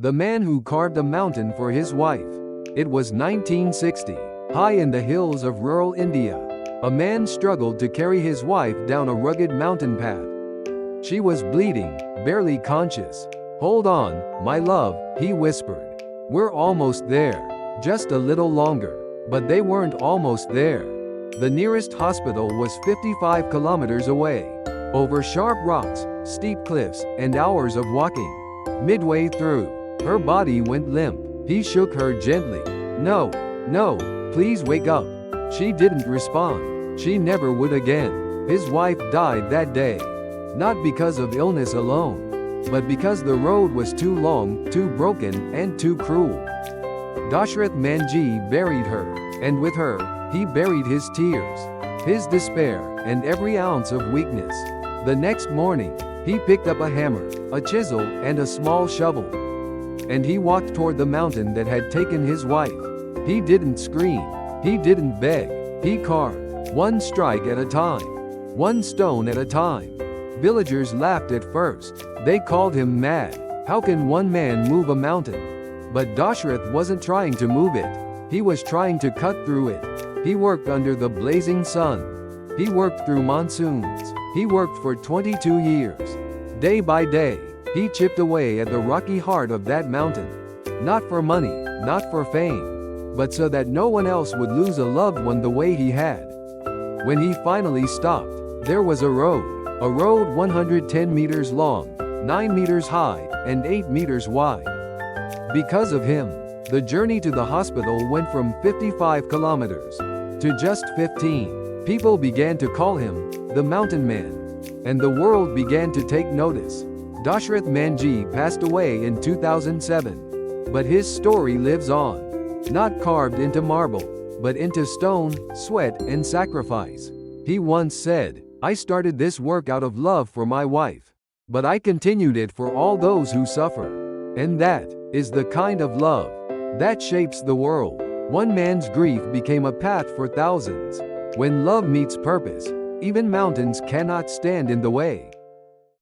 The man who carved a mountain for his wife. It was 1960. High in the hills of rural India, a man struggled to carry his wife down a rugged mountain path. She was bleeding, barely conscious. "Hold on, my love," he whispered. "We're almost there. Just a little longer." But they weren't almost there. The nearest hospital was 55 kilometers away, over sharp rocks, steep cliffs, and hours of walking. Midway through, her body went limp. He shook her gently. "No, no, please wake up." She didn't respond. She never would again. His wife died that day. Not because of illness alone, but because the road was too long, too broken, and too cruel. Dashrath Manjhi buried her, and with her, he buried his tears, his despair, and every ounce of weakness. The next morning, he picked up a hammer, a chisel, and a small shovel. And he walked toward the mountain that had taken his wife. He didn't scream. He didn't beg. He carved, one strike at a time, one stone at a time. Villagers laughed at first. They called him mad. How can one man move a mountain? But Dashrath wasn't trying to move it. He was trying to cut through it. He worked under the blazing sun. He worked through monsoons. He worked for 22 years. Day by day, he chipped away at the rocky heart of that mountain. Not for money, not for fame, but so that no one else would lose a loved one the way he had. When he finally stopped, there was a road 110 meters long, 9 meters high, and 8 meters wide. Because of him, the journey to the hospital went from 55 kilometers to just 15. People began to call him the Mountain Man, and the world began to take notice. Dashrath Manjhi passed away in 2007, but his story lives on, not carved into marble, but into stone, sweat, and sacrifice. He once said, "I started this work out of love for my wife, but I continued it for all those who suffer." And that is the kind of love that shapes the world. One man's grief became a path for thousands. When love meets purpose, even mountains cannot stand in the way.